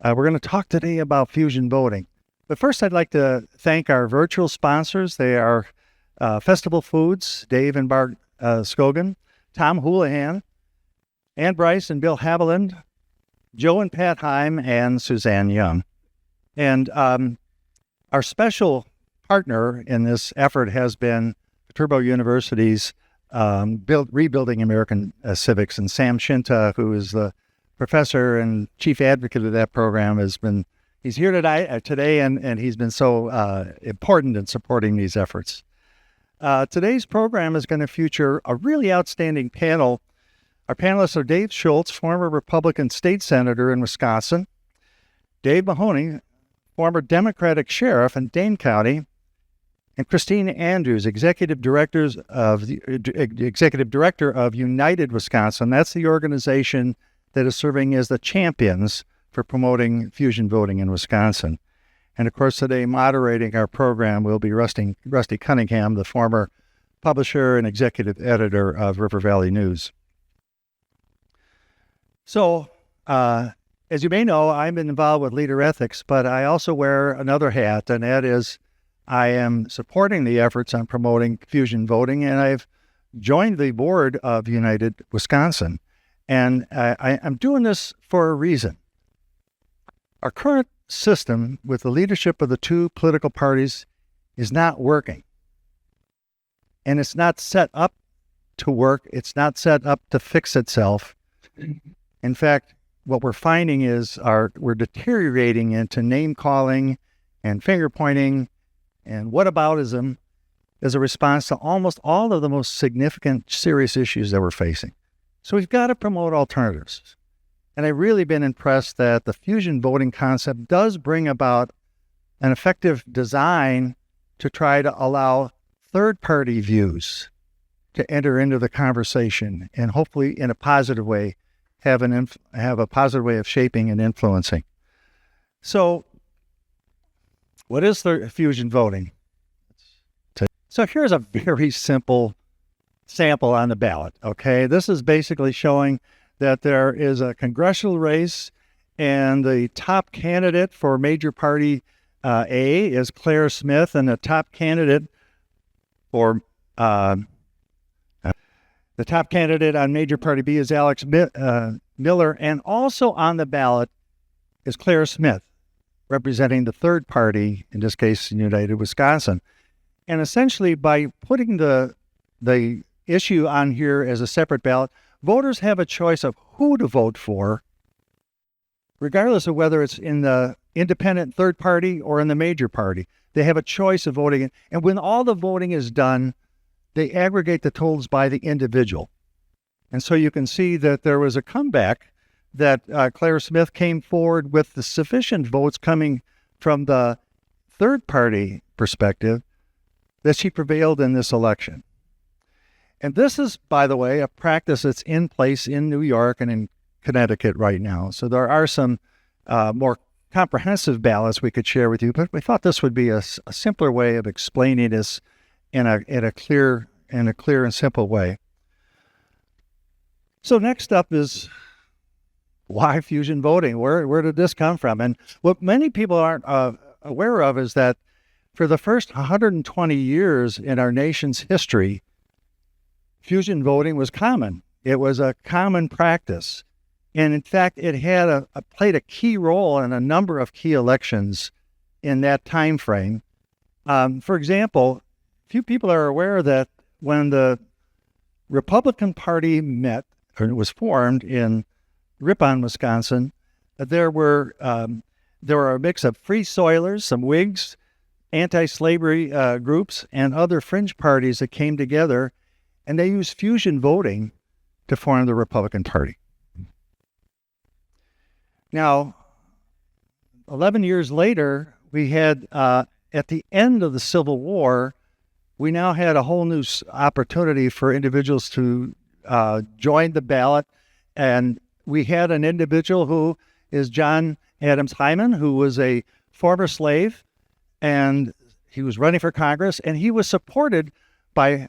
We're going to talk today about fusion voting. But first, I'd like to thank our virtual sponsors. They are Festival Foods, Dave and Bart Scogan, Tom Houlihan, Ann Bryce and Bill Haviland, Joe and Pat Heim, and Suzanne Young. And our special partner in this effort has been Turbo University's Rebuilding American Civics, and Sam Shinta, who is the professor and chief advocate of that program, he's here today, and he's been so important in supporting these efforts. Today's program is going to feature a really outstanding panel. Our panelists are Dave Schultz, former Republican state senator in Wisconsin, Dave Mahoney, former Democratic sheriff in Dane County, and Christine Andrews, executive director of United Wisconsin. That's the organization that is serving as the champions for promoting fusion voting in Wisconsin. And of course, today moderating our program will be Rusty Cunningham, the former publisher and executive editor of River Valley News. So, as you may know, I'm involved with LeaderEthics, but I also wear another hat, and that is I am supporting the efforts on promoting fusion voting, and I've joined the board of United Wisconsin. And I'm doing this for a reason. Our current system with the leadership of the two political parties is not working. And it's not set up to work. It's not set up to fix itself. In fact, what we're finding is we're deteriorating into name calling and finger pointing and whataboutism as a response to almost all of the most significant, serious issues that we're facing. So we've got to promote alternatives. And I've really been impressed that the fusion voting concept does bring about an effective design to try to allow third-party views to enter into the conversation and hopefully in a positive way have a positive way of shaping and influencing. So what is fusion voting? So here's a very simple sample on the ballot, okay? This is basically showing that there is a congressional race, and the top candidate for major party A is Claire Smith, and the top candidate for the top candidate on major party B is Alex Miller, and also on the ballot is Claire Smith, representing the third party, in this case, United Wisconsin. And essentially, by putting the issue on here as a separate ballot, voters have a choice of who to vote for, regardless of whether it's in the independent third party or in the major party. They have a choice of voting. And when all the voting is done, they aggregate the totals by the individual. And so you can see that there was a comeback, that Claire Smith came forward with the sufficient votes coming from the third party perspective that she prevailed in this election. And this is, by the way, a practice that's in place in New York and in Connecticut right now. So there are some more comprehensive ballots we could share with you, but we thought this would be a simpler way of explaining this in a clear and simple way. So next up is why fusion voting? Where did this come from? And what many people aren't aware of is that for the first 120 years in our nation's history, fusion voting was common. It was a common practice. And in fact, it had played a key role in a number of key elections in that time frame. For example, few people are aware that when the Republican Party met, or was formed in Ripon, Wisconsin, there were a mix of free soilers, some Whigs, anti-slavery groups, and other fringe parties that came together, and they used fusion voting to form the Republican Party. Now, 11 years later, we had, at the end of the Civil War, we now had a whole new opportunity for individuals to join the ballot. And we had an individual who is John Adams Hyman, who was a former slave, and he was running for Congress, and he was supported by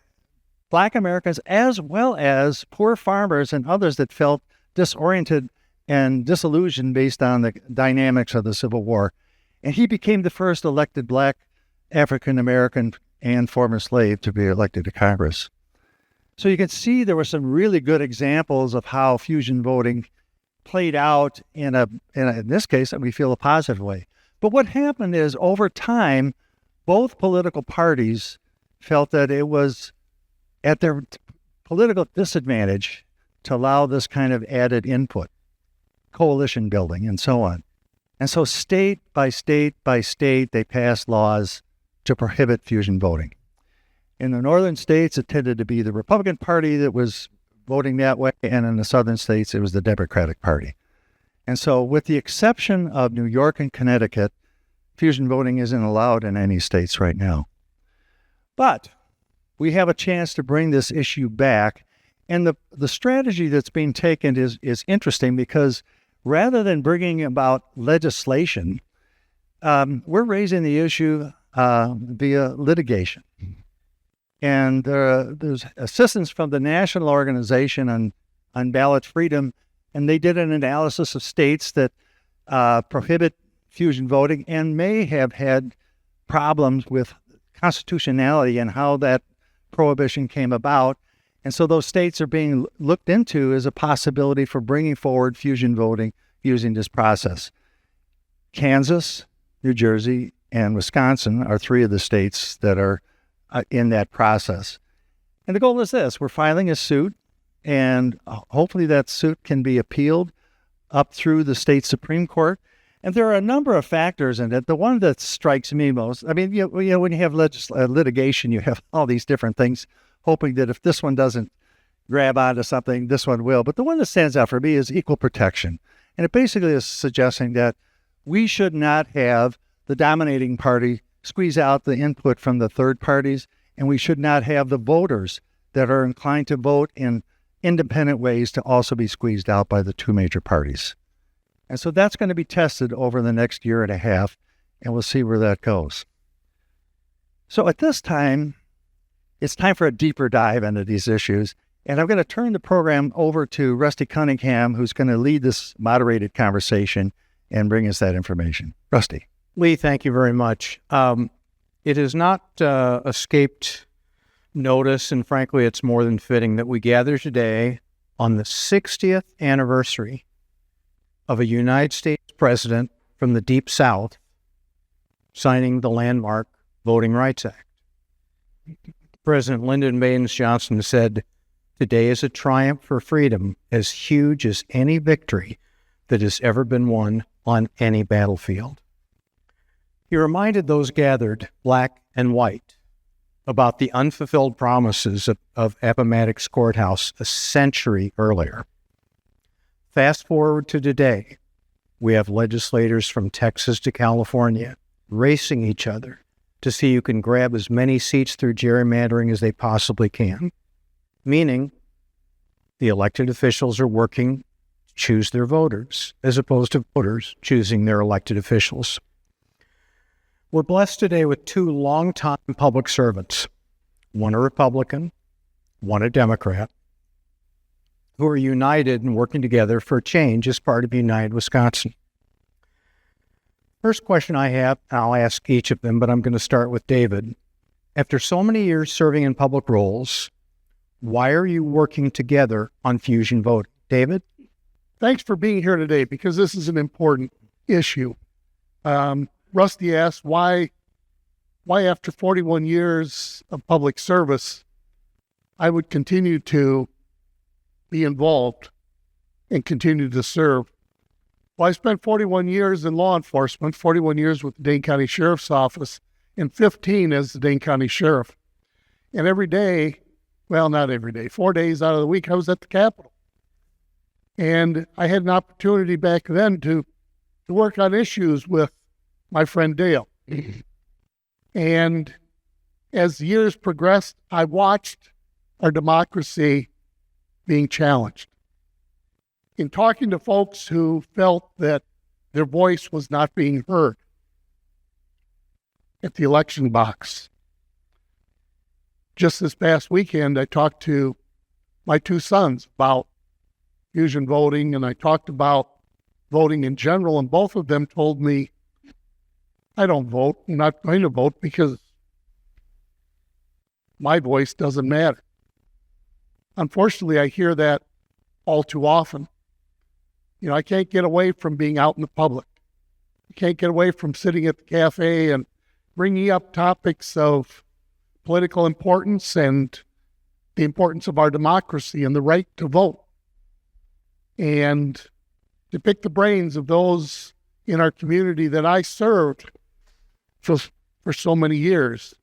Black Americans as well as poor farmers and others that felt disoriented and disillusioned based on the dynamics of the Civil War. And he became the first elected Black African-American and former slave to be elected to Congress. So you can see there were some really good examples of how fusion voting played out in this case, we feel a positive way. But what happened is over time, both political parties felt that it was at their political disadvantage to allow this kind of added input, coalition building, and so on. And so state by state by state, they passed laws to prohibit fusion voting. In the northern states, it tended to be the Republican Party that was voting that way, and in the southern states, it was the Democratic Party. And so with the exception of New York and Connecticut, fusion voting isn't allowed in any states right now. But we have a chance to bring this issue back, and the strategy that's being taken is interesting because rather than bringing about legislation, we're raising the issue via litigation. And there's assistance from the National Organization on Ballot Freedom, and they did an analysis of states that prohibit fusion voting and may have had problems with constitutionality and how that prohibition came about. And so those states are being looked into as a possibility for bringing forward fusion voting using this process. Kansas, New Jersey, and Wisconsin are three of the states that are in that process. And the goal is this: we're filing a suit, and hopefully that suit can be appealed up through the state Supreme Court. And there are a number of factors in it. The one that strikes me most, I mean, when you have litigation, you have all these different things, hoping that if this one doesn't grab onto something, this one will. But the one that stands out for me is equal protection. And it basically is suggesting that we should not have the dominating party squeeze out the input from the third parties, and we should not have the voters that are inclined to vote in independent ways to also be squeezed out by the two major parties. And so that's going to be tested over the next year and a half, and we'll see where that goes. So at this time, it's time for a deeper dive into these issues, and I'm going to turn the program over to Rusty Cunningham, who's going to lead this moderated conversation and bring us that information. Rusty. Lee, thank you very much. It has not escaped notice, and frankly, it's more than fitting that we gather today on the 60th anniversary of a United States president from the Deep South signing the landmark Voting Rights Act. President Lyndon Baines Johnson said, "Today is a triumph for freedom as huge as any victory that has ever been won on any battlefield." He reminded those gathered, black and white, about the unfulfilled promises of Appomattox Courthouse a century earlier. Fast forward to today, we have legislators from Texas to California racing each other to see who can grab as many seats through gerrymandering as they possibly can, meaning the elected officials are working to choose their voters as opposed to voters choosing their elected officials. We're blessed today with two longtime public servants, one a Republican, one a Democrat, who are united and working together for change as part of United Wisconsin. First question I have, and I'll ask each of them, but I'm going to start with David. After so many years serving in public roles, why are you working together on fusion voting? David? Thanks for being here today, because this is an important issue. Rusty asked why after 41 years of public service, I would continue to be involved and continue to serve. Well, I spent 41 years in law enforcement, 41 years with the Dane County Sheriff's Office, and 15 as the Dane County Sheriff. And every day, well, not every day, 4 days out of the week, I was at the Capitol. And I had an opportunity back then to work on issues with my friend Dale. And as the years progressed, I watched our democracy being challenged. In talking to folks who felt that their voice was not being heard at the election box. Just this past weekend, I talked to my two sons about fusion voting, and I talked about voting in general, and both of them told me, I don't vote. I'm not going to vote because my voice doesn't matter. Unfortunately, I hear that all too often. I can't get away from being out in the public. I can't get away from sitting at the cafe and bringing up topics of political importance and the importance of our democracy and the right to vote, and to pick the brains of those in our community that I served for so many years.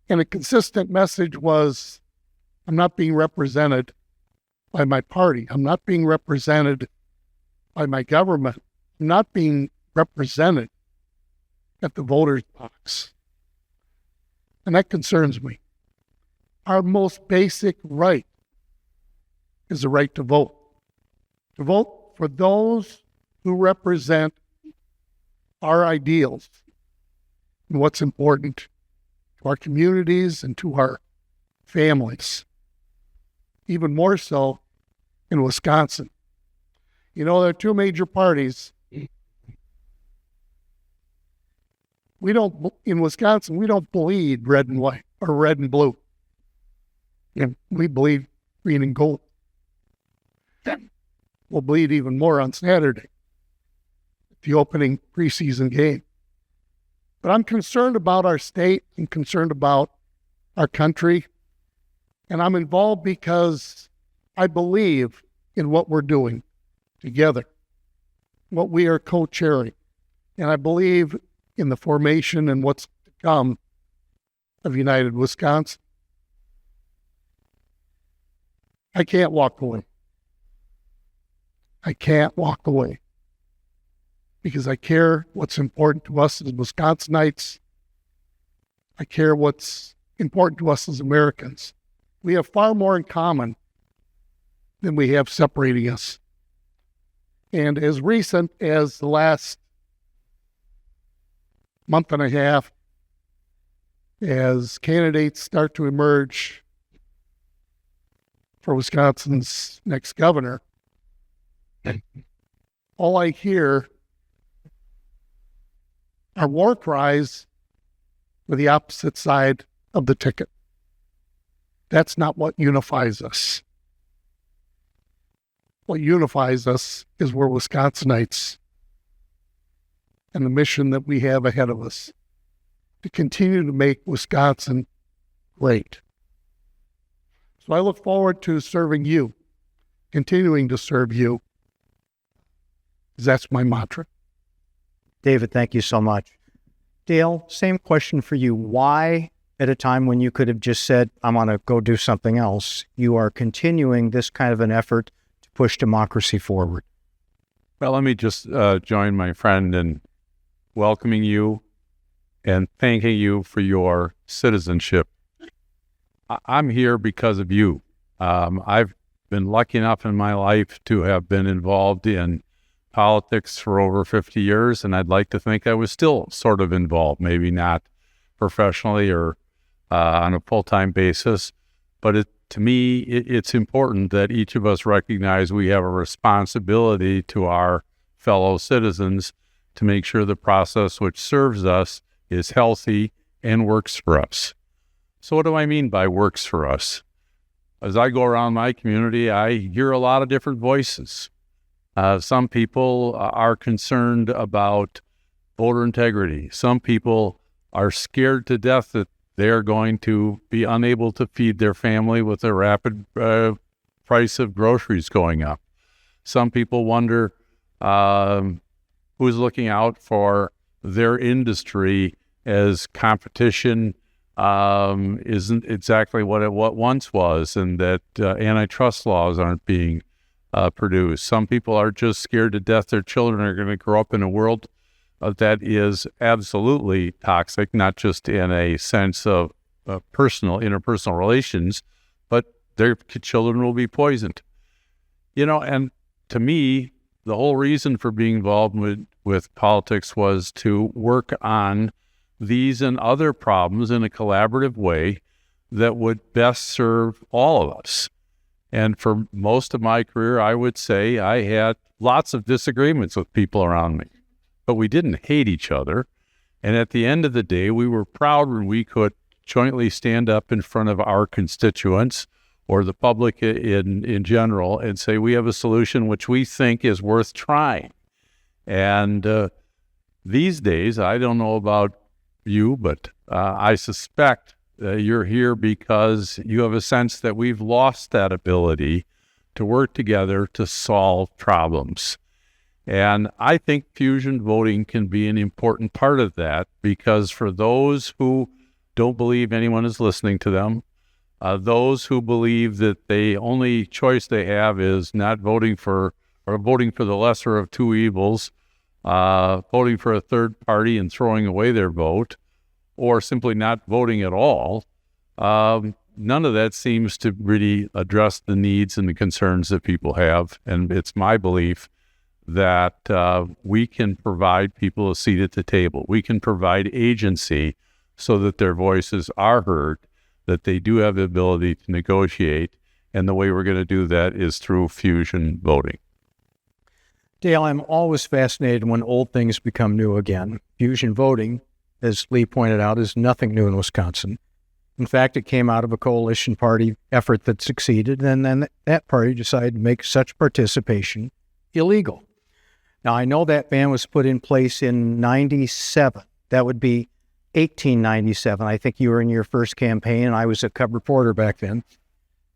And a consistent message was, I'm not being represented by my party. I'm not being represented by my government. I'm not being represented at the voter's box. And that concerns me. Our most basic right is the right to vote. To vote for those who represent our ideals and what's important to our communities and to our families. Even more so in Wisconsin. There are two major parties. In Wisconsin, we don't bleed red and white or red and blue. And we bleed green and gold. We'll bleed even more on Saturday, the opening preseason game. But I'm concerned about our state and concerned about our country. And I'm involved because I believe in what we're doing together, what we are co-chairing. And I believe in the formation and what's to come of United Wisconsin. I can't walk away. I can't walk away because I care what's important to us as Wisconsinites. I care what's important to us as Americans. We have far more in common than we have separating us. And as recent as the last month and a half, as candidates start to emerge for Wisconsin's next governor, all I hear are war cries for the opposite side of the ticket. That's not what unifies us. What unifies us is we're Wisconsinites and the mission that we have ahead of us to continue to make Wisconsin great. So I look forward to serving you, continuing to serve you, because that's my mantra. David, thank you so much. Dale, same question for you. Why, at a time when you could have just said, I'm going to go do something else, you are continuing this kind of an effort to push democracy forward? Well, let me just join my friend in welcoming you and thanking you for your citizenship. I'm here because of you. I've been lucky enough in my life to have been involved in politics for over 50 years, and I'd like to think I was still sort of involved, maybe not professionally or on a full-time basis, but to me, it's important that each of us recognize we have a responsibility to our fellow citizens to make sure the process which serves us is healthy and works for us. So what do I mean by works for us? As I go around my community, I hear a lot of different voices. Some people are concerned about voter integrity. Some people are scared to death that they're going to be unable to feed their family with the rapid price of groceries going up. Some people wonder who's looking out for their industry as competition isn't exactly what it once was, and that antitrust laws aren't being produced. Some people are just scared to death their children are going to grow up in a world that is absolutely toxic, not just in a sense of interpersonal relations, but their children will be poisoned. And to me, the whole reason for being involved with politics was to work on these and other problems in a collaborative way that would best serve all of us. And for most of my career, I would say I had lots of disagreements with people around me, but we didn't hate each other. And at the end of the day, we were proud when we could jointly stand up in front of our constituents or the public in general and say, we have a solution which we think is worth trying. And these days, I don't know about you, but I suspect you're here because you have a sense that we've lost that ability to work together to solve problems. And I think fusion voting can be an important part of that, because for those who don't believe anyone is listening to them, those who believe that the only choice they have is not voting for, or voting for the lesser of two evils, voting for a third party and throwing away their vote, or simply not voting at all, none of that seems to really address the needs and the concerns that people have. And it's my belief that we can provide people a seat at the table. We can provide agency so that their voices are heard, that they do have the ability to negotiate. And the way we're going to do that is through fusion voting. Dale, I'm always fascinated when old things become new again. Fusion voting, as Lee pointed out, is nothing new in Wisconsin. In fact, it came out of a coalition party effort that succeeded, and then that party decided to make such participation illegal. Now, I know that ban was put in place in 97. That would be 1897. I think you were in your first campaign, and I was a cub reporter back then.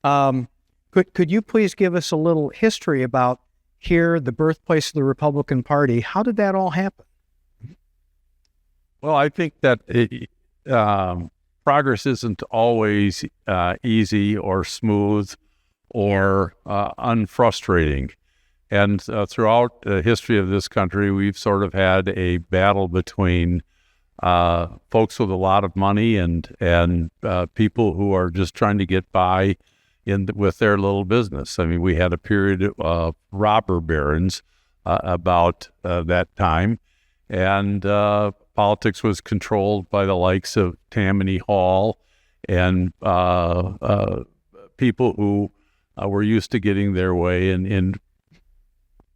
Could you please give us a little history about here, the birthplace of the Republican Party? How did that all happen? Well, I think that progress isn't always easy or smooth or unfrustrating. And throughout the history of this country, we've sort of had a battle between folks with a lot of money and people who are just trying to get by with their little business. I mean, we had a period of robber barons about that time, and politics was controlled by the likes of Tammany Hall and people who were used to getting their way in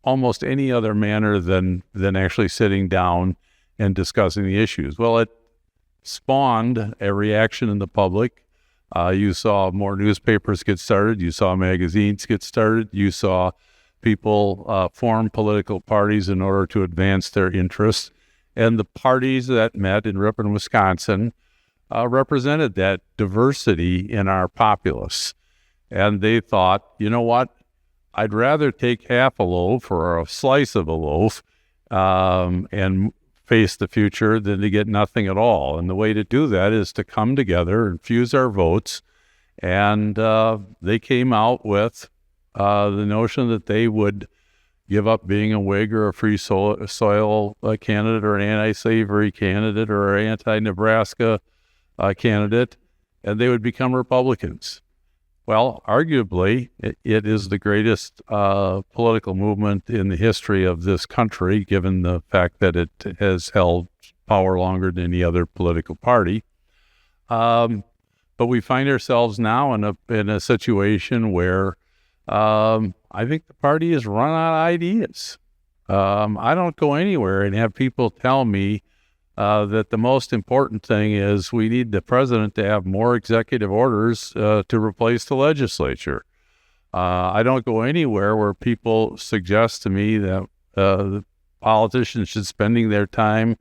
almost any other manner than actually sitting down and discussing the issues. Well, it spawned a reaction in the public. You saw more newspapers get started. You saw magazines get started. You saw people form political parties in order to advance their interests. And the parties that met in Ripon, Wisconsin, represented that diversity in our populace. And they thought, you know what? I'd rather take half a loaf or a slice of a loaf and face the future than to get nothing at all. And the way to do that is to come together and fuse our votes. And they came out with the notion that they would give up being a Whig or a free soil candidate or an anti-slavery candidate or an anti-Nebraska candidate, and they would become Republicans. Well, arguably, it is the greatest political movement in the history of this country, given the fact that it has held power longer than any other political party. But we find ourselves now in a situation where I think the party has run out of ideas. I don't go anywhere and have people tell me that the most important thing is we need the president to have more executive orders to replace the legislature. I don't go anywhere where people suggest to me that the politicians should spend their time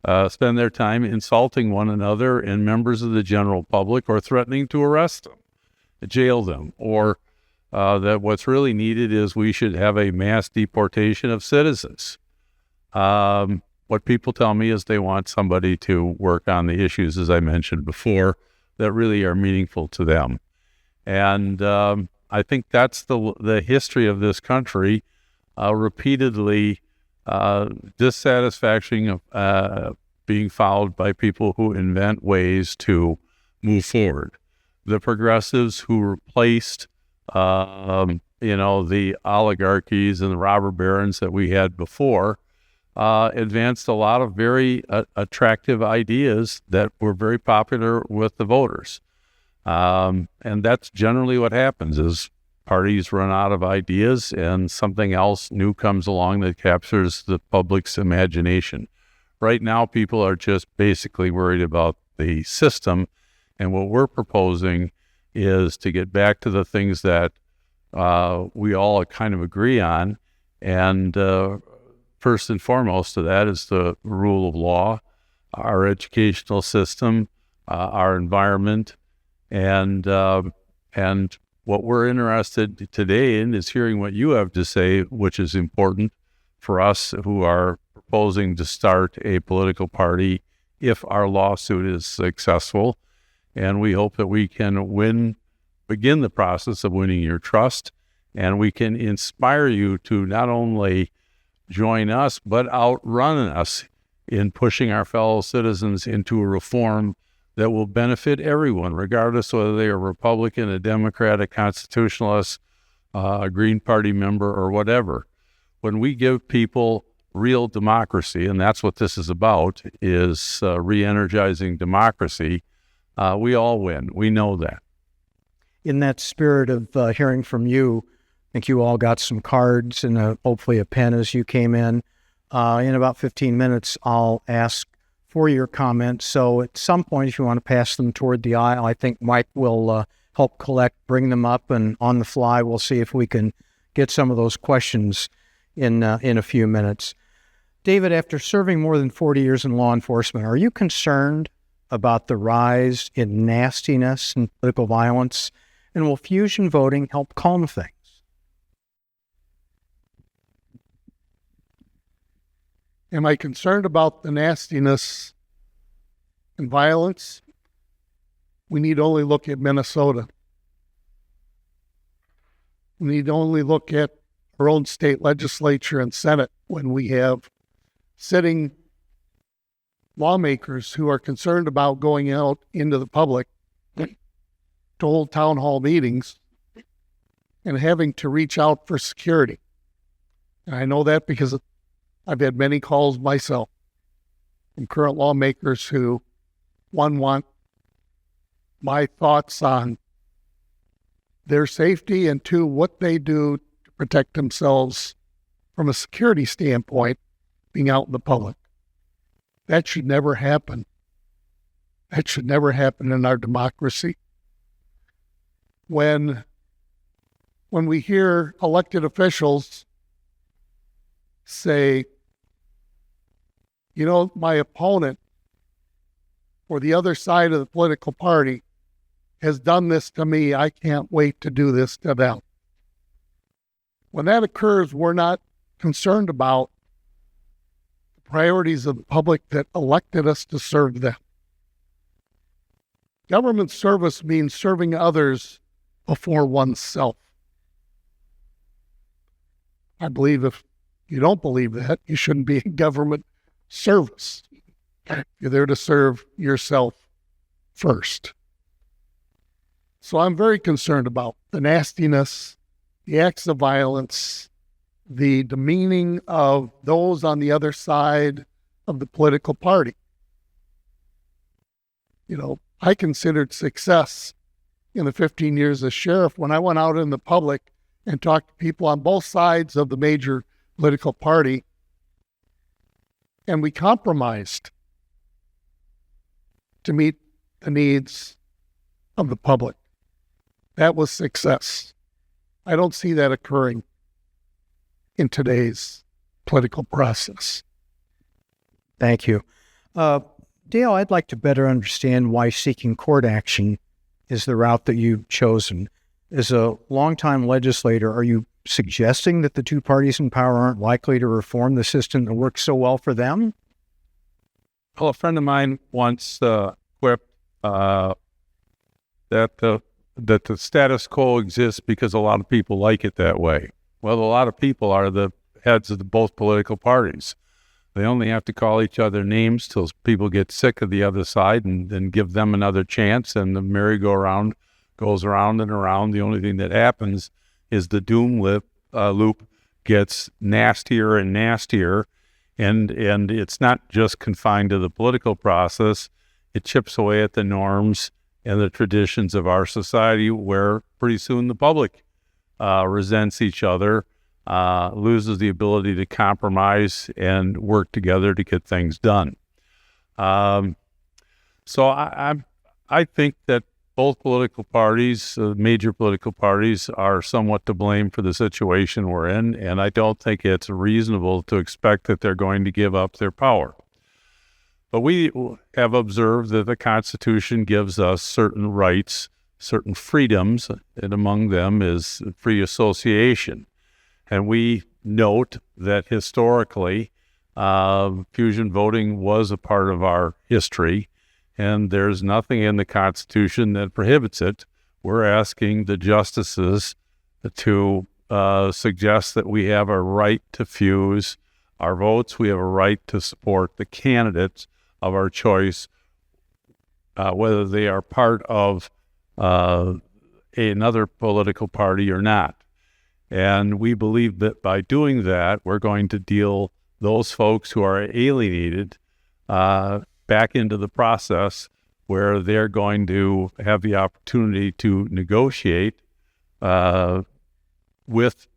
insulting one another and members of the general public, or threatening to arrest them, jail them, or that what's really needed is we should have a mass deportation of citizens. What people tell me is they want somebody to work on the issues, as I mentioned before, that really are meaningful to them. And I think that's the history of this country, repeatedly dissatisfaction being followed by people who invent ways to move forward. The progressives who replaced the oligarchies and the robber barons that we had before, advanced a lot of very attractive ideas that were very popular with the voters. And that's generally what happens is parties run out of ideas and something else new comes along that captures the public's imagination. Right now, people are just basically worried about the system, and what we're proposing is to get back to the things that we all kind of agree on, and first and foremost of that is the rule of law, our educational system, our environment, and what we're interested today in is hearing what you have to say, which is important for us who are proposing to start a political party if our lawsuit is successful. And we hope that we can begin the process of winning your trust, and we can inspire you to not only join us, but outrun us in pushing our fellow citizens into a reform that will benefit everyone, regardless whether they are Republican, a Democrat, a Constitutionalist, a Green Party member, or whatever. When we give people real democracy, and that's what this is about, is re-energizing democracy, we all win. We know that. In that spirit of hearing from you, I think you all got some cards and hopefully a pen as you came in. In about 15 minutes, I'll ask for your comments. So at some point, if you want to pass them toward the aisle, I think Mike will help collect, bring them up, and on the fly, we'll see if we can get some of those questions in a few minutes. David, after serving more than 40 years in law enforcement, are you concerned about the rise in nastiness and political violence? And will fusion voting help calm things? Am I concerned about the nastiness and violence? We need only look at Minnesota. We need only look at our own state legislature and Senate when we have sitting lawmakers who are concerned about going out into the public to hold town hall meetings and having to reach out for security. And I know that because I've had many calls myself from current lawmakers who, one, want my thoughts on their safety, and two, what they do to protect themselves from a security standpoint being out in the public. That should never happen. That should never happen in our democracy. When we hear elected officials say, you know, my opponent or the other side of the political party has done this to me, I can't wait to do this to them. When that occurs, we're not concerned about the priorities of the public that elected us to serve them. Government service means serving others before oneself. I believe if you don't believe that, you shouldn't be in government service. You're there to serve yourself first. So I'm very concerned about the nastiness, the acts of violence, the demeaning of those on the other side of the political party. You know, I considered success in the 15 years as sheriff when I went out in the public and talked to people on both sides of the major political party, and we compromised to meet the needs of the public. That was success. I don't see that occurring in today's political process. Thank you. Dale, I'd like to better understand why seeking court action is the route that you've chosen. As a longtime legislator, are you suggesting that the two parties in power aren't likely to reform the system that works so well for them? Well, a friend of mine once quipped that the status quo exists because a lot of people like it that way. Well, a lot of people are the heads of both political parties. They only have to call each other names till people get sick of the other side and then give them another chance, and the merry-go-round goes around and around. The only thing that happens is the doom loop gets nastier and nastier, and it's not just confined to the political process. It chips away at the norms and the traditions of our society, where pretty soon the public resents each other, loses the ability to compromise and work together to get things done. So I think that both political parties, major political parties, are somewhat to blame for the situation we're in, and I don't think it's reasonable to expect that they're going to give up their power. But we have observed that the Constitution gives us certain rights, certain freedoms, and among them is free association. And we note that historically, fusion voting was a part of our history, and there's nothing in the Constitution that prohibits it. We're asking the justices to suggest that we have a right to fuse our votes. We have a right to support the candidates of our choice, whether they are part of another political party or not. And we believe that by doing that, we're going to deal those folks who are alienated back into the process, where they're going to have the opportunity to negotiate with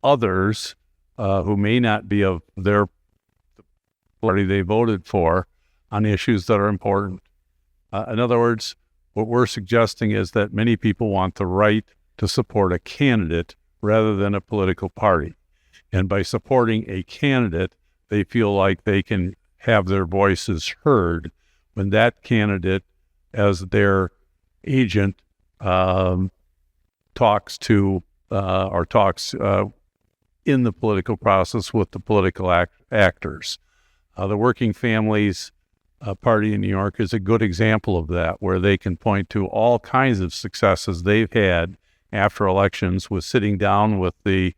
others who may not be of their party they voted for on issues that are important. In other words, what we're suggesting is that many people want the right to support a candidate rather than a political party. And by supporting a candidate, they feel like they can have their voices heard when that candidate, as their agent, talks in the political process with the political actors. The Working Families Party in New York is a good example of that, where they can point to all kinds of successes they've had after elections with sitting down with the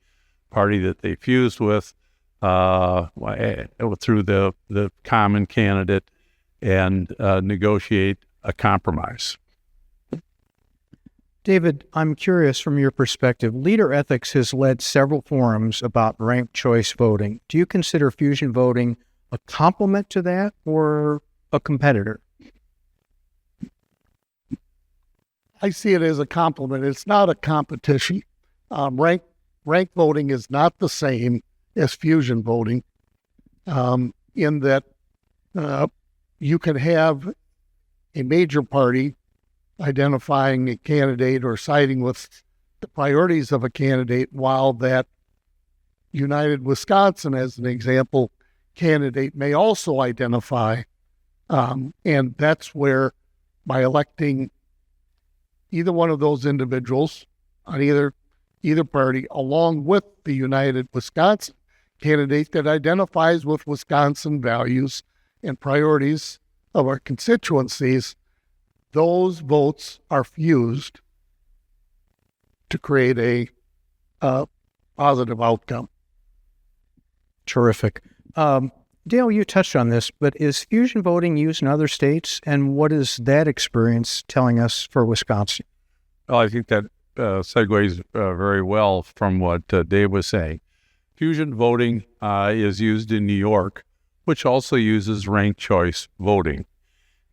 party that they fused with, through the common candidate, and negotiate a compromise. David, I'm curious from your perspective. LeaderEthics has led several forums about ranked choice voting. Do you consider fusion voting a complement to that or a competitor? I see it as a complement. It's not a competition. Ranked voting is not the same as fusion voting, in that you can have a major party identifying a candidate or siding with the priorities of a candidate, while that United Wisconsin, as an example, candidate may also identify. And that's where, by electing either one of those individuals on either party, along with the United Wisconsin candidate that identifies with Wisconsin values and priorities of our constituencies, those votes are fused to create a positive outcome. Terrific. Dale, you touched on this, but is fusion voting used in other states, and what is that experience telling us for Wisconsin? Well, I think that segues very well from what Dave was saying. Fusion voting is used in New York, which also uses ranked choice voting.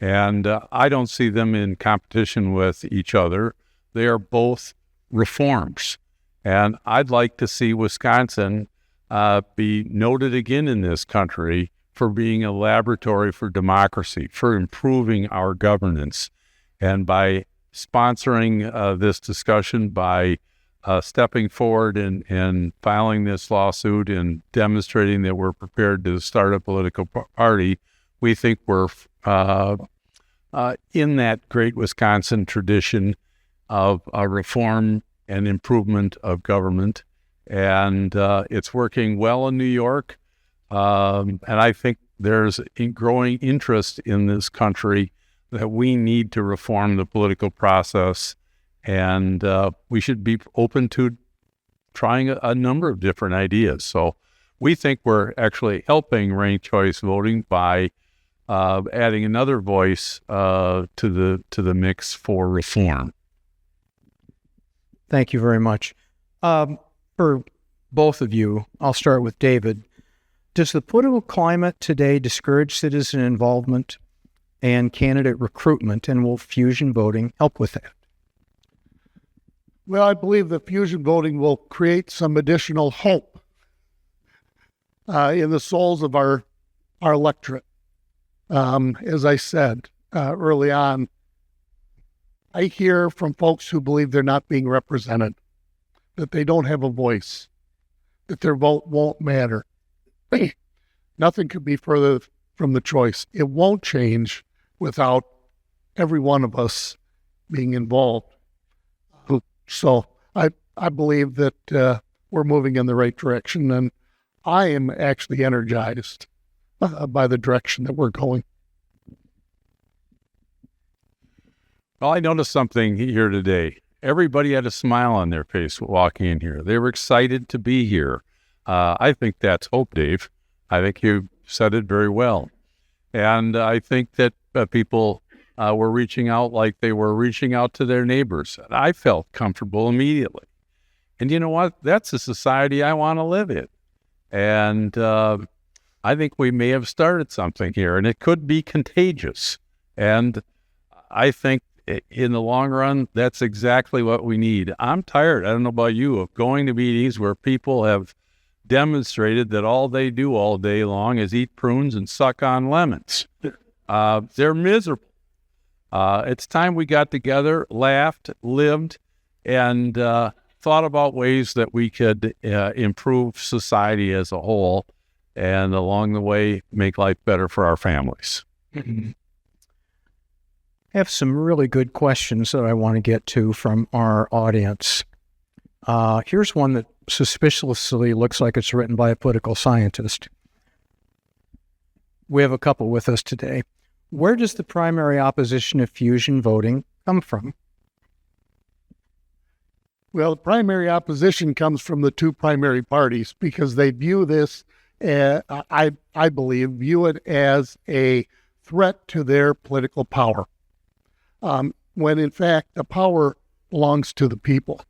And I don't see them in competition with each other. They are both reforms. And I'd like to see Wisconsin be noted again in this country for being a laboratory for democracy, for improving our governance. And by sponsoring this discussion, by stepping forward and filing this lawsuit and demonstrating that we're prepared to start a political party, we think we're in that great Wisconsin tradition of reform and improvement of government. And it's working well in New York. And I think there's a growing interest in this country that we need to reform the political process. And we should be open to trying a number of different ideas. So we think we're actually helping ranked choice voting by adding another voice to the mix for reform. Thank you very much. For both of you, I'll start with David. Does the political climate today discourage citizen involvement and candidate recruitment, and will fusion voting help with that? Well, I believe that fusion voting will create some additional hope in the souls of our electorate. As I said early on, I hear from folks who believe they're not being represented, that they don't have a voice, that their vote won't matter. Nothing could be further from the choice. It won't change without every one of us being involved. So I believe that we're moving in the right direction, and I am actually energized by the direction that we're going. Well, I noticed something here today. Everybody had a smile on their face walking in here. They were excited to be here. I think that's hope, Dave. I think you said it very well. And I think that people were reaching out like they were reaching out to their neighbors. And I felt comfortable immediately. And you know what? That's a society I want to live in. And I think we may have started something here, and it could be contagious. And I think in the long run, that's exactly what we need. I'm tired, I don't know about you, of going to meetings where people have demonstrated that all they do all day long is eat prunes and suck on lemons. They're miserable. It's time we got together, laughed, lived, and thought about ways that we could improve society as a whole, and along the way, make life better for our families. I have some really good questions that I want to get to from our audience. Here's one that suspiciously looks like it's written by a political scientist. We have a couple with us today. Where does the primary opposition of fusion voting come from? Well, the primary opposition comes from the two primary parties because they view this, I believe, view it as a threat to their political power. When in fact the power belongs to the people,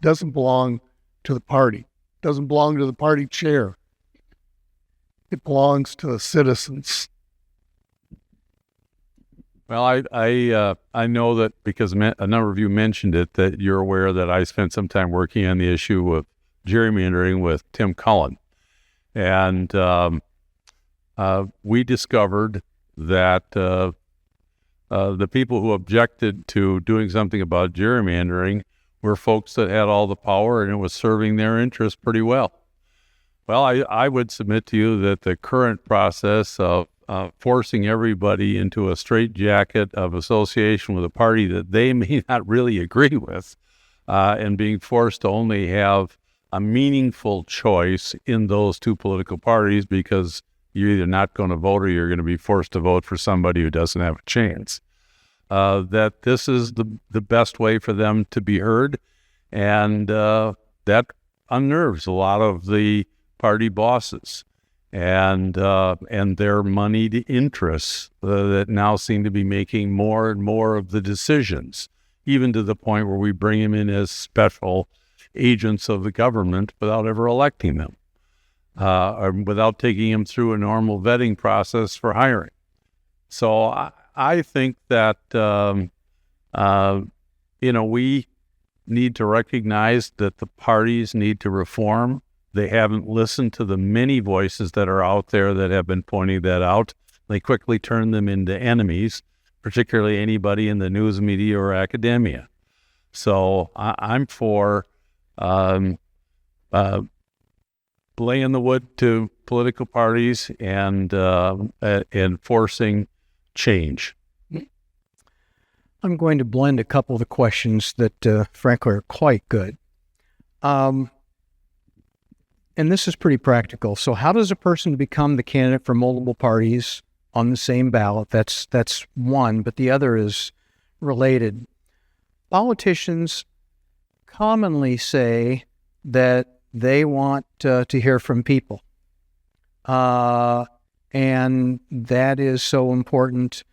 doesn't belong to the party, doesn't belong to the party chair. It belongs to the citizens. Well, I know that because a number of you mentioned it, that you're aware that I spent some time working on the issue of gerrymandering with Tim Cullen. And we discovered that the people who objected to doing something about gerrymandering were folks that had all the power, and it was serving their interests pretty well. Well, I would submit to you that the current process of forcing everybody into a straitjacket of association with a party that they may not really agree with, and being forced to only have a meaningful choice in those two political parties because you're either not going to vote or you're going to be forced to vote for somebody who doesn't have a chance. That this is the best way for them to be heard, and that unnerves a lot of the party bosses and their moneyed interests that now seem to be making more and more of the decisions, even to the point where we bring them in as special agents of the government without ever electing them. Or without taking them through a normal vetting process for hiring. So I think that, we need to recognize that the parties need to reform. They haven't listened to the many voices that are out there that have been pointing that out. They quickly turn them into enemies, particularly anybody in the news media or academia. So I'm for laying the wood to political parties and forcing change. I'm going to blend a couple of the questions that, frankly, are quite good. And this is pretty practical. So how does a person become the candidate for multiple parties on the same ballot? That's one, but the other is related. Politicians commonly say that they want to hear from people. And that is so important.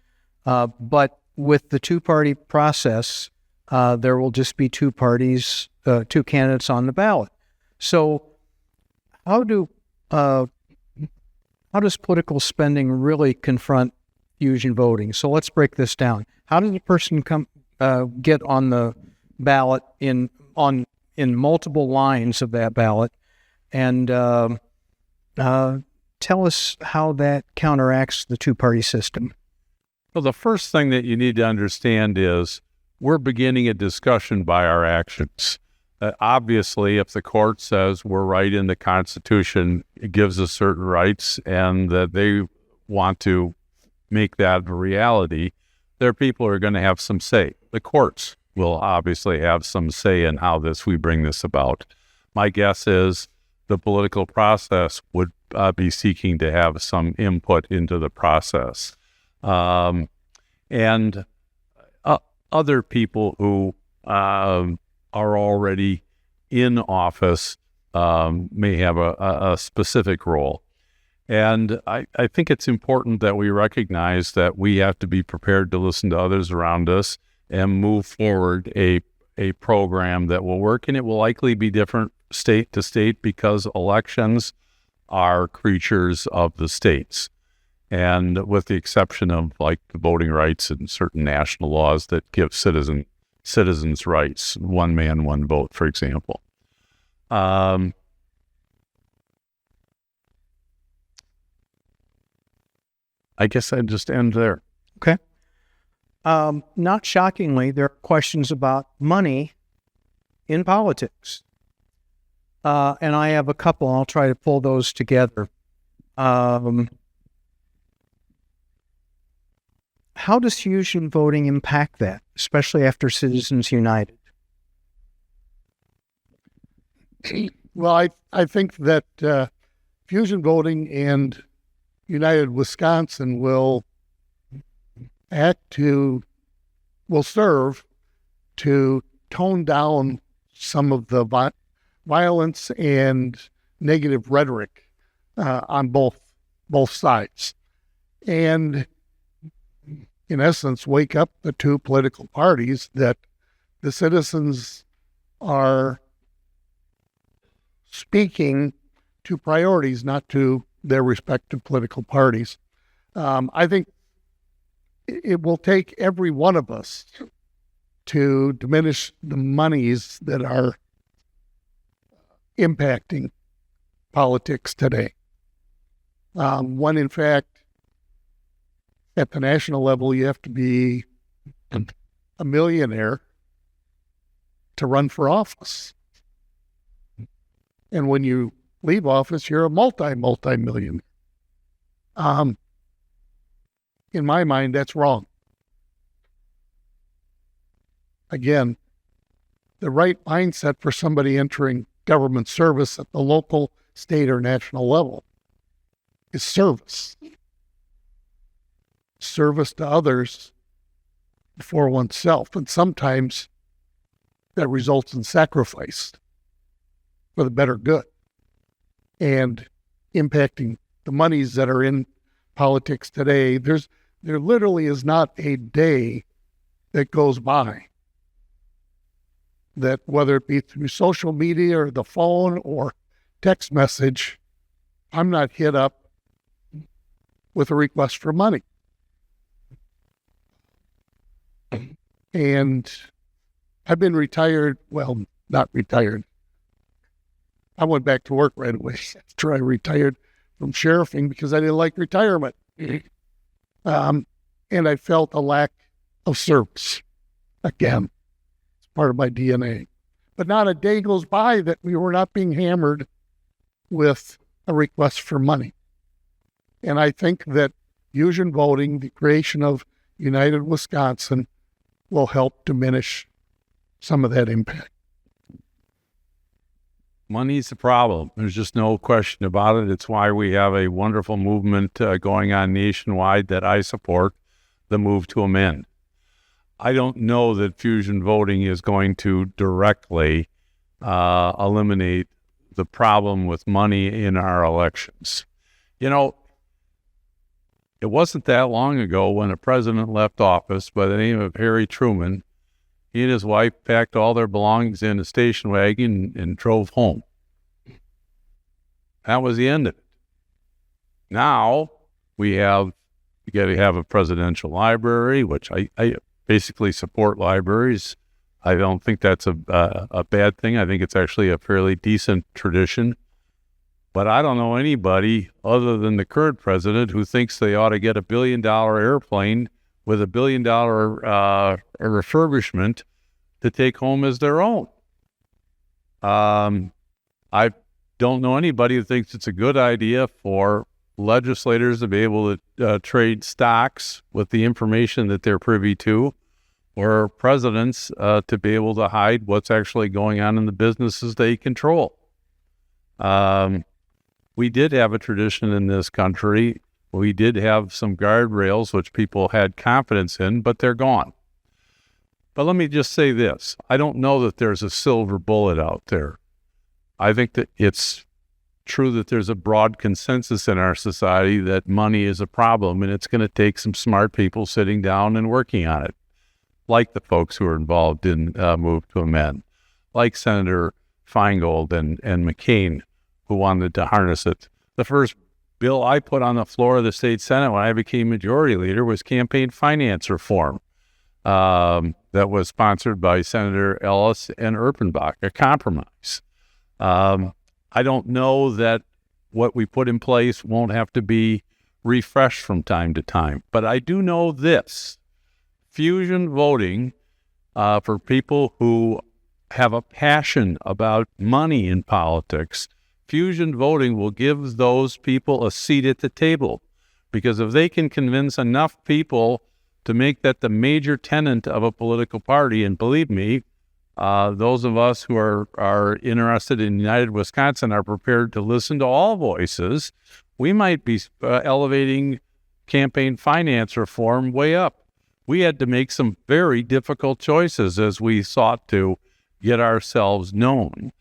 But with the two-party process, there will just be two parties, two candidates on the ballot. So how does political spending really confront fusion voting? So let's break this down. How does a person get on the ballot in multiple lines of that ballot, and tell us how that counteracts the two-party system. Well, the first thing that you need to understand is we're beginning a discussion by our actions. Obviously, if the court says we're right in the Constitution, it gives us certain rights, and that they want to make that a reality, their people are going to have some say. The courts will obviously have some say in how we bring this about. My guess is the political process would be seeking to have some input into the process. And other people who are already in office may have a specific role. And I think it's important that we recognize that we have to be prepared to listen to others around us and move forward a program that will work. And it will likely be different state to state because elections are creatures of the states. And with the exception of like the voting rights and certain national laws that give citizens rights, one man, one vote, for example. I guess I'd just end there. Okay. Not shockingly, there are questions about money in politics. And I have a couple. I'll try to pull those together. How does fusion voting impact that, especially after Citizens United? Well, I think that fusion voting and United Wisconsin will serve to tone down some of the violence and negative rhetoric on both sides, and in essence wake up the two political parties that the citizens are speaking to priorities, not to their respective political parties. I think it will take every one of us to diminish the monies that are impacting politics today. When in fact, at the national level, you have to be a millionaire to run for office. And when you leave office, you're a multi-millionaire. In my mind, that's wrong. Again, the right mindset for somebody entering government service at the local, state, or national level is service. Service to others before oneself. And sometimes that results in sacrifice for the better good and impacting the monies that are in politics today. There literally is not a day that goes by that, whether it be through social media or the phone or text message, I'm not hit up with a request for money. And I've been retired, well, not retired. I went back to work right away after I retired from sheriffing because I didn't like retirement. And I felt a lack of service. Again, it's part of my DNA. But not a day goes by that we were not being hammered with a request for money. And I think that fusion voting, the creation of United Wisconsin, will help diminish some of that impact. Money's the problem. There's just no question about it. It's why we have a wonderful movement going on nationwide that I support, the move to amend. I don't know that fusion voting is going to directly eliminate the problem with money in our elections. You know, it wasn't that long ago when a president left office by the name of Harry Truman. He and his wife packed all their belongings in a station wagon and drove home. That was the end of it. Now we got to have a presidential library, which I basically support libraries. I don't think that's a bad thing. I think it's actually a fairly decent tradition. But I don't know anybody other than the current president who thinks they ought to get $1 billion airplane with $1 billion refurbishment to take home as their own. I don't know anybody who thinks it's a good idea for legislators to be able to trade stocks with the information that they're privy to, or presidents to be able to hide what's actually going on in the businesses they control. We did have a tradition in this country. We did have some guardrails which people had confidence in, but they're gone. But let me just say this. I don't know that there's a silver bullet out there. I think that it's true that there's a broad consensus in our society that money is a problem, and it's going to take some smart people sitting down and working on it, like the folks who are involved in Move to Amend, like Senator Feingold and McCain, who wanted to harness it. The first bill I put on the floor of the state Senate when I became majority leader was campaign finance reform that was sponsored by Senator Ellis and Erpenbach, a compromise. I don't know that what we put in place won't have to be refreshed from time to time, but I do know this. Fusion voting for people who have a passion about money in politics, fusion voting will give those people a seat at the table, because if they can convince enough people to make that the major tenet of a political party, and believe me, those of us who are interested in United Wisconsin are prepared to listen to all voices, we might be elevating campaign finance reform way up. We had to make some very difficult choices as we sought to get ourselves known.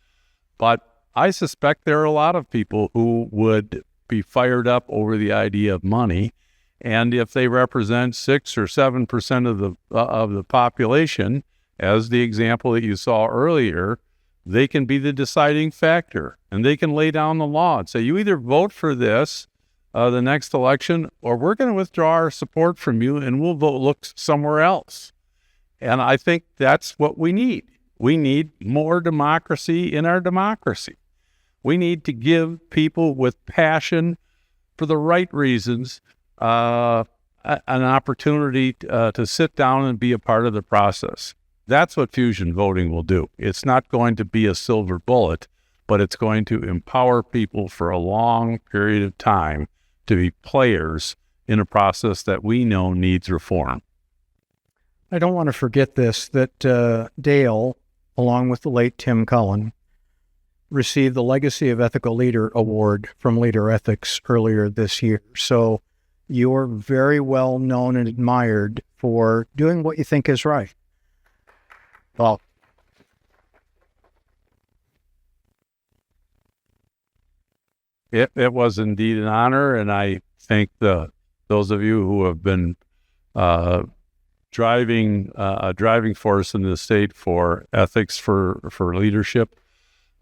But I suspect there are a lot of people who would be fired up over the idea of money, and if they represent 6 or 7% of the population, as the example that you saw earlier, they can be the deciding factor, and they can lay down the law and say, you either vote for this the next election, or we're going to withdraw our support from you, and we'll look somewhere else. And I think that's what we need. We need more democracy in our democracy. We need to give people with passion for the right reasons an opportunity to sit down and be a part of the process. That's what fusion voting will do. It's not going to be a silver bullet, but it's going to empower people for a long period of time to be players in a process that we know needs reform. I don't want to forget this, that Dale, along with the late Tim Cullen, received the Legacy of Ethical Leader Award from LeaderEthics earlier this year. So you're very well known and admired for doing what you think is right. Well, it was indeed an honor, and I thank those of you who have been a driving force in the state for ethics, for leadership.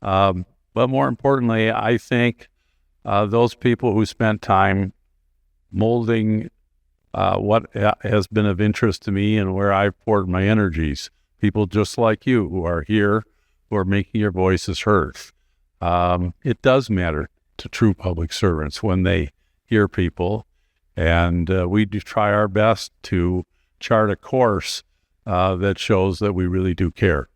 But more importantly, I thank those people who spent time molding what has been of interest to me and where I've poured my energies. People just like you who are here, who are making your voices heard. It does matter to true public servants when they hear people, and we do try our best to chart a course that shows that we really do care.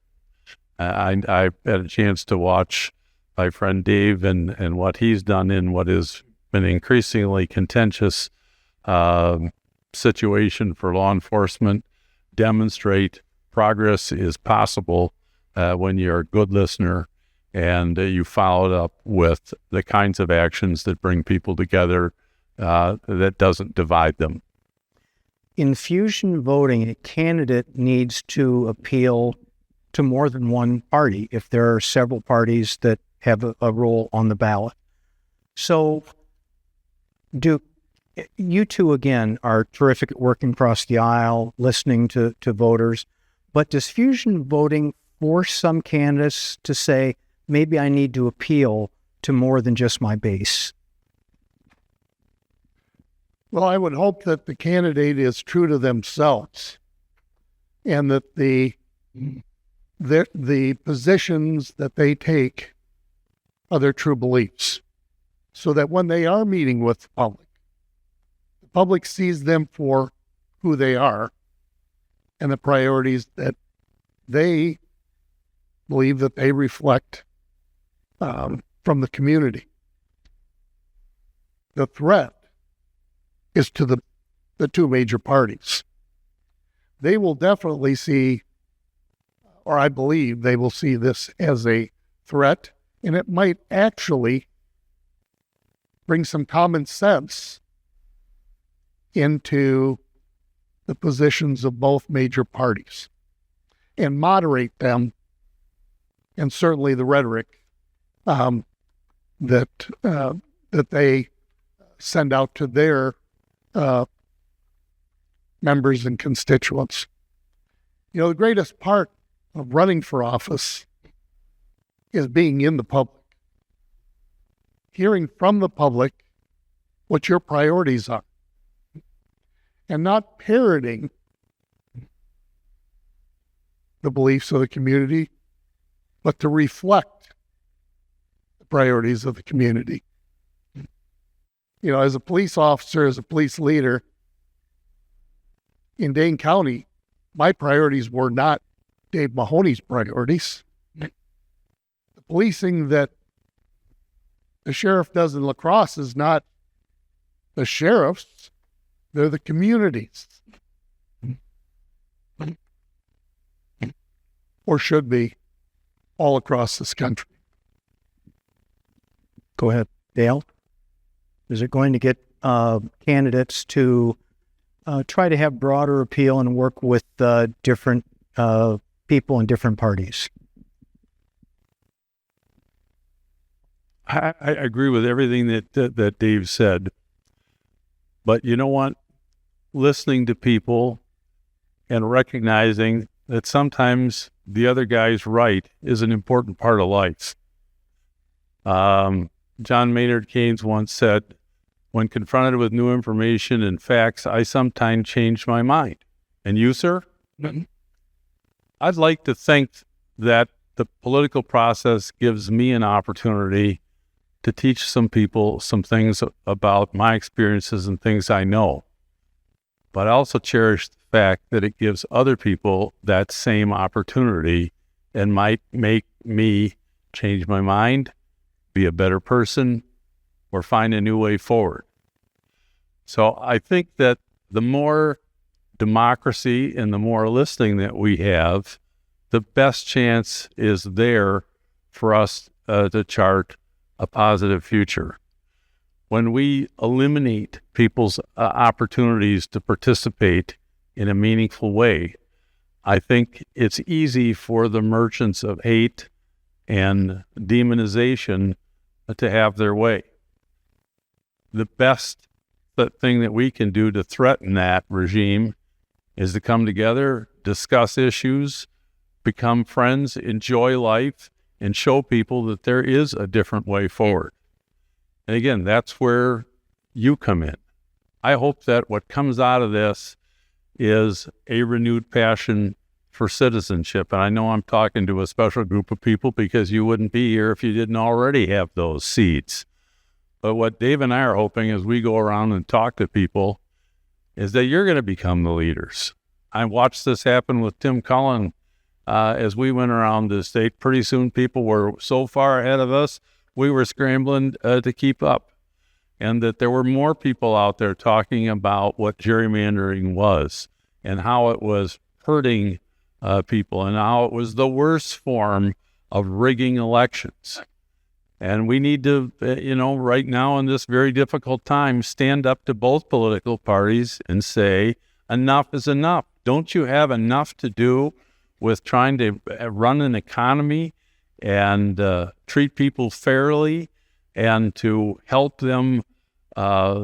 I've had a chance to watch my friend Dave and what he's done in what has been an increasingly contentious situation for law enforcement demonstrate progress is possible when you're a good listener and you follow it up with the kinds of actions that bring people together that doesn't divide them. in fusion voting, a candidate needs to appeal to more than one party if there are several parties that have a role on the ballot. So you two, again, are terrific at working across the aisle, listening to voters, but does fusion voting force some candidates to say, maybe I need to appeal to more than just my base? Well, I would hope that the candidate is true to themselves and that the the positions that they take are their true beliefs, so that when they are meeting with the public sees them for who they are and the priorities that they believe that they reflect from the community. The threat is to the two major parties. They will definitely see, or I believe they will see this as a threat, and it might actually bring some common sense into the positions of both major parties and moderate them, and certainly the rhetoric that they send out to their members and constituents. You know, the greatest part of running for office is being in the public, hearing from the public what your priorities are, and not parroting the beliefs of the community, but to reflect the priorities of the community. You know, as a police officer, as a police leader in Dane County, my priorities were not Dave Mahoney's priorities. The policing that the sheriff does in La Crosse is not the sheriff's, they're the communities. Or should be, all across this country. Go ahead, Dale. Is it going to get candidates to try to have broader appeal and work with different people in different parties? I agree with everything that Dave said. But you know what? Listening to people and recognizing that sometimes the other guy's right is an important part of life. John Maynard Keynes once said, when confronted with new information and facts, I sometimes change my mind. And you, sir? Mm-hmm. I'd like to think that the political process gives me an opportunity to teach some people some things about my experiences and things I know. But I also cherish the fact that it gives other people that same opportunity and might make me change my mind, be a better person, or find a new way forward. So I think that the more democracy and the more listening that we have, the best chance is there for us to chart a positive future. When we eliminate people's opportunities to participate in a meaningful way, I think it's easy for the merchants of hate and demonization to have their way. The best thing that we can do to threaten that regime is to come together, discuss issues, become friends, enjoy life, and show people that there is a different way forward. And again, that's where you come in. I hope that what comes out of this is a renewed passion for citizenship. And I know I'm talking to a special group of people because you wouldn't be here if you didn't already have those seeds. But what Dave and I are hoping as we go around and talk to people is that you're going to become the leaders. I watched this happen with Tim Cullen as we went around the state. Pretty soon people were so far ahead of us, we were scrambling to keep up. And that there were more people out there talking about what gerrymandering was and how it was hurting people and how it was the worst form of rigging elections. And we need to, right now in this very difficult time, stand up to both political parties and say, enough is enough. Don't you have enough to do with trying to run an economy and treat people fairly and to help them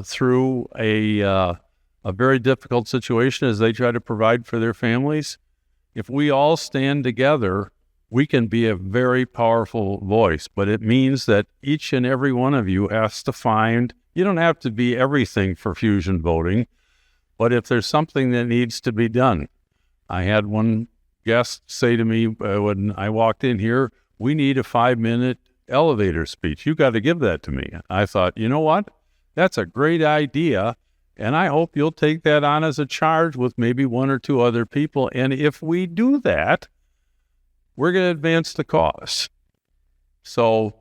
through a very difficult situation as they try to provide for their families? If we all stand together, we can be a very powerful voice, but it means that each and every one of you has to find, you don't have to be everything for fusion voting, but if there's something that needs to be done. I had one guest say to me when I walked in here, we need a 5-minute elevator speech. You got to give that to me. I thought, you know what? That's a great idea. And I hope you'll take that on as a charge with maybe 1 or 2 other people. And if we do that, we're going to advance the cause. So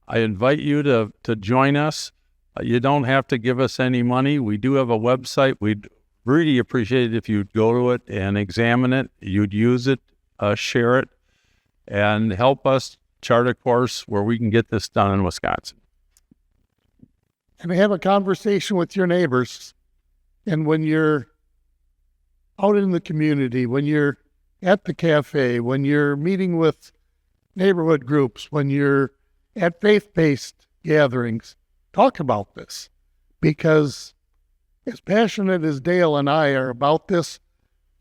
I invite you to join us. You don't have to give us any money. We do have a website. We'd really appreciate it if you'd go to it and examine it. You'd use it, share it, and help us chart a course where we can get this done in Wisconsin. And have a conversation with your neighbors. And when you're out in the community, when you're at the cafe, when you're meeting with neighborhood groups, when you're at faith-based gatherings, talk about this. Because as passionate as Dale and I are about this,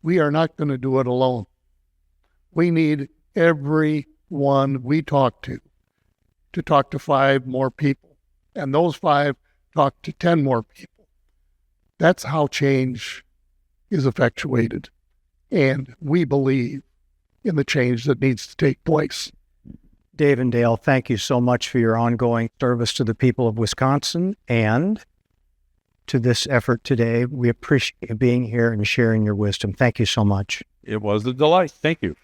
we are not going to do it alone. We need everyone we talk to talk to 5 more people. And those 5 talk to 10 more people. That's how change is effectuated. And we believe in the change that needs to take place. Dave and Dale, thank you so much for your ongoing service to the people of Wisconsin and to this effort today. We appreciate you being here and sharing your wisdom. Thank you so much. It was a delight. Thank you.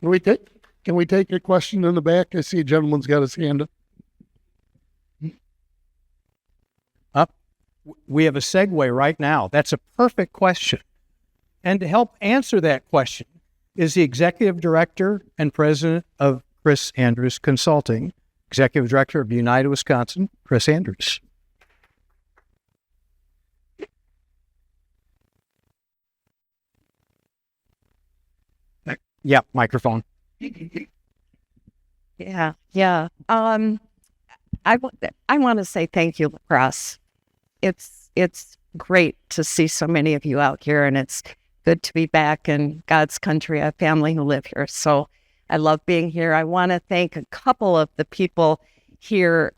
Can we take a question in the back? I see a gentleman's got his hand up. We have a segue right now. That's a perfect question. And to help answer that question is the Executive Director and President of Chris Andrews Consulting, Executive Director of United Wisconsin, Chris Andrews. Yeah, microphone. Yeah. I want to say thank you, Rasch. It's great to see so many of you out here, and it's good to be back in God's country. I have family who live here, so I love being here. I want to thank a couple of the people here,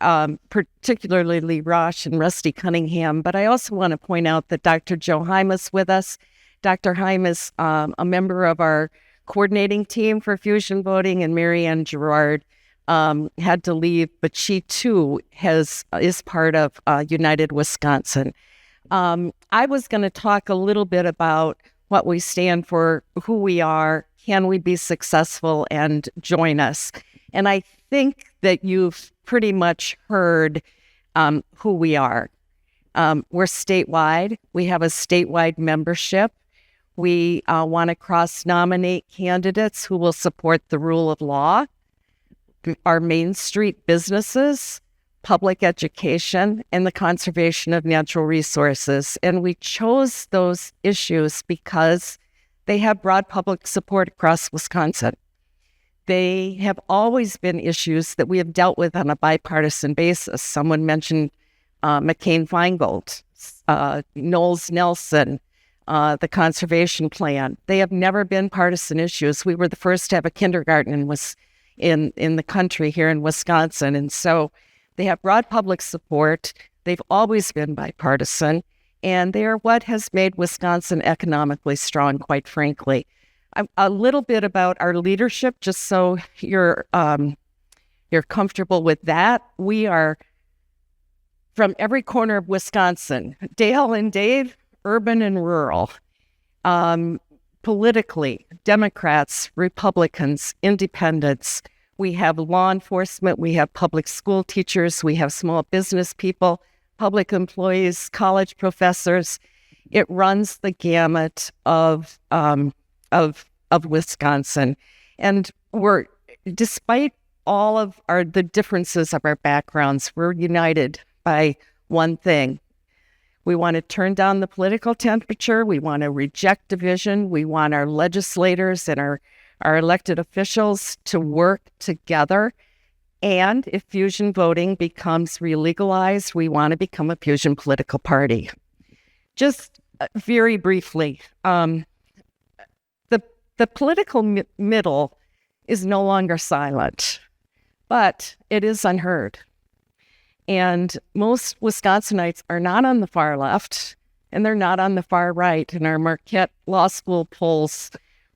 particularly Lee Rasch and Rusty Cunningham, but I also want to point out that Dr. Joe Heim is with us. Dr. Heim is a member of our coordinating team for fusion voting, and Mary Ann Gerard had to leave, but she too is part of United Wisconsin. I was going to talk a little bit about what we stand for, who we are, can we be successful, and join us. And I think that you've pretty much heard who we are. We're statewide. We have a statewide membership. We want to cross-nominate candidates who will support the rule of law, our Main Street businesses, public education, and the conservation of natural resources. And we chose those issues because they have broad public support across Wisconsin. They have always been issues that we have dealt with on a bipartisan basis. Someone mentioned McCain-Feingold, Knowles Nelson, the conservation plan. They have never been partisan issues. We were the first to have a kindergarten in the country here in Wisconsin. And so they have broad public support. They've always been bipartisan, and they are what has made Wisconsin economically strong, quite frankly. A little bit about our leadership, just so you're comfortable with that. We are from every corner of Wisconsin, Dale and Dave, urban and rural. Politically, Democrats, Republicans, independents. We have law enforcement, we have public school teachers, we have small business people, public employees, college professors. It runs the gamut of Wisconsin. And we're, despite all of the differences of our backgrounds, we're united by one thing. We want to turn down the political temperature. We want to reject division. We want our legislators and our elected officials to work together. And if fusion voting becomes relegalized, we want to become a fusion political party. Just very briefly, the political middle is no longer silent, but it is unheard. And most Wisconsinites are not on the far left, and they're not on the far right. And our Marquette Law School polls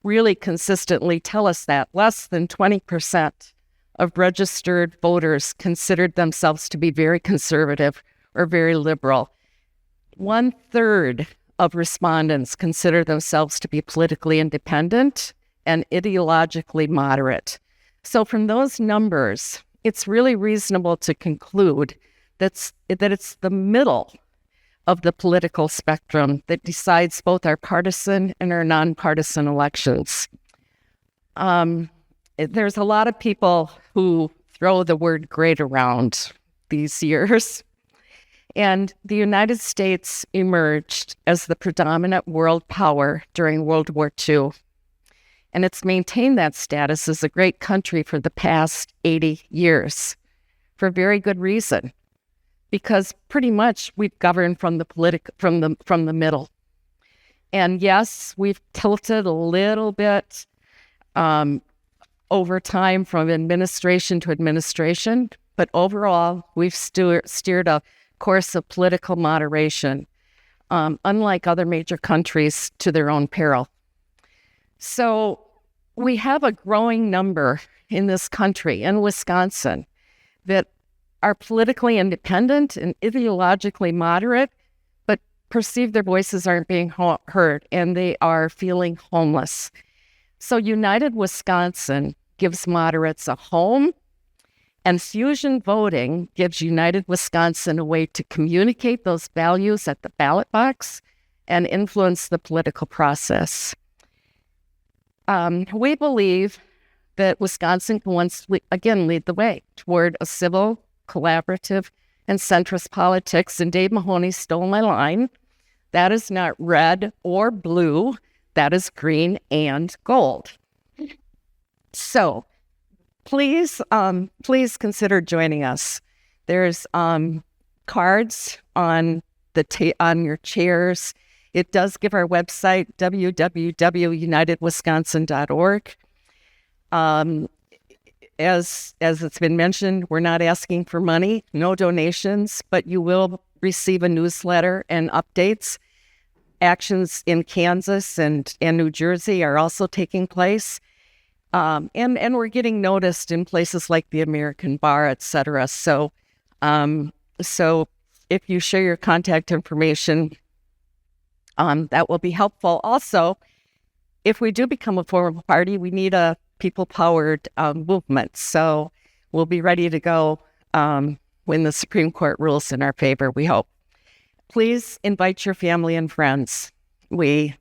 really consistently tell us that less than 20% of registered voters considered themselves to be very conservative or very liberal. 1/3 of respondents consider themselves to be politically independent and ideologically moderate. So from those numbers, it's really reasonable to conclude that it's the middle of the political spectrum that decides both our partisan and our nonpartisan elections. There's a lot of people who throw the word great around these years. And the United States emerged as the predominant world power during World War II. And it's maintained that status as a great country for the past 80 years for very good reason. Because pretty much we've governed from the middle. And yes, we've tilted a little bit over time from administration to administration, but overall we've steered a course of political moderation, unlike other major countries, to their own peril. So we have a growing number in this country, in Wisconsin, that are politically independent and ideologically moderate, but perceive their voices aren't being heard, and they are feeling homeless. So United Wisconsin gives moderates a home, and fusion voting gives United Wisconsin a way to communicate those values at the ballot box and influence the political process. We believe that Wisconsin can once again lead the way toward a civil, collaborative, and centrist politics. And Dave Mahoney stole my line. That is not red or blue. That is green and gold. So please consider joining us. There's cards on on your chairs. It does give our website, www.unitedwisconsin.org. As it's been mentioned, we're not asking for money, no donations, but you will receive a newsletter and updates. Actions in Kansas and New Jersey are also taking place. And we're getting noticed in places like the American Bar, et cetera. So if you share your contact information, that will be helpful. Also, if we do become a formal party, we need a people-powered movement. So we'll be ready to go when the Supreme Court rules in our favor, we hope. Please invite your family and friends. The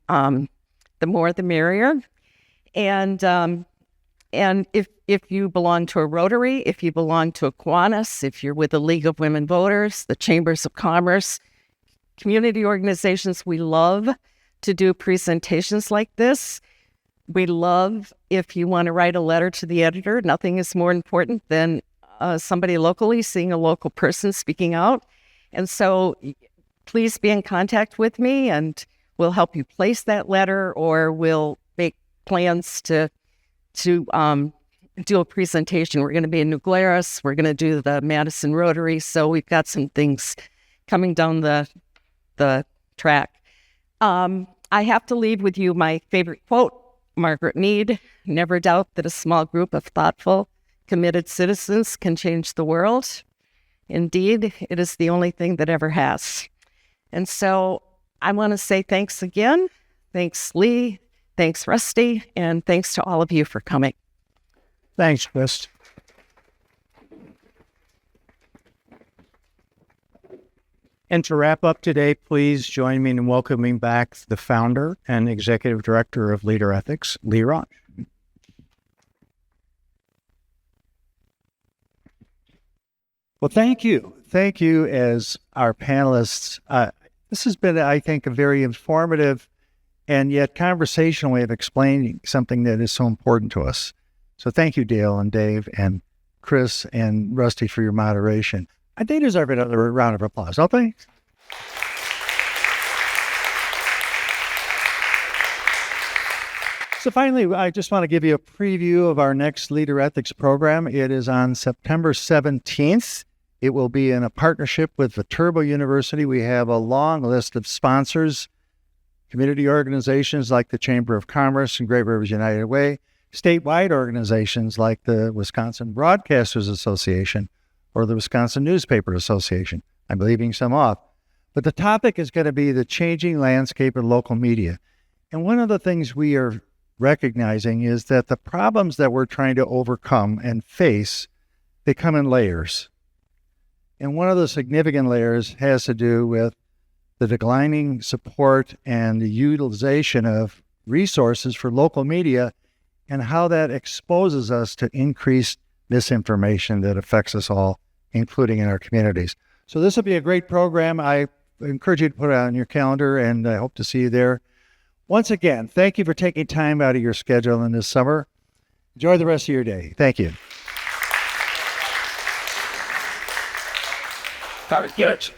more the merrier. And if you belong to a Rotary, if you belong to a Kiwanis, if you're with the League of Women Voters, the Chambers of Commerce, community organizations, we love to do presentations like this. We love if you want to write a letter to the editor. Nothing is more important than somebody locally seeing a local person speaking out. And so please be in contact with me and we'll help you place that letter, or we'll make plans to do a presentation. We're going to be in New Glarus. We're going to do the Madison Rotary. So we've got some things coming down the track. I have to leave with you my favorite quote, Margaret Mead: "Never doubt that a small group of thoughtful, committed citizens can change the world. Indeed, it is the only thing that ever has." And so I want to say thanks again. Thanks, Lee. Thanks, Rusty. And thanks to all of you for coming. Thanks, Chris. And to wrap up today, please join me in welcoming back the founder and executive director of LeaderEthics, Lee Rasch. Well, thank you. Thank you as our panelists. This has been, I think, a very informative and yet conversational way of explaining something that is so important to us. So thank you, Dale and Dave and Chris and Rusty, for your moderation. They deserve another round of applause, don't they? So finally, I just want to give you a preview of our next Leader Ethics program. It is on September 17th It will be in a partnership with Viterbo University. We have a long list of sponsors, community organizations like the Chamber of Commerce and Great Rivers United Way, statewide organizations like the Wisconsin Broadcasters Association or the Wisconsin Newspaper Association. I'm leaving some off. But the topic is going to be the changing landscape of local media. And one of the things we are recognizing is that the problems that we're trying to overcome and face, they come in layers. And one of the significant layers has to do with the declining support and the utilization of resources for local media and how that exposes us to increased misinformation that affects us all, including in our communities. So this will be a great program. I encourage you to put it on your calendar, and I hope to see you there. Once again, thank you for taking time out of your schedule in this summer. Enjoy the rest of your day. Thank you. Target.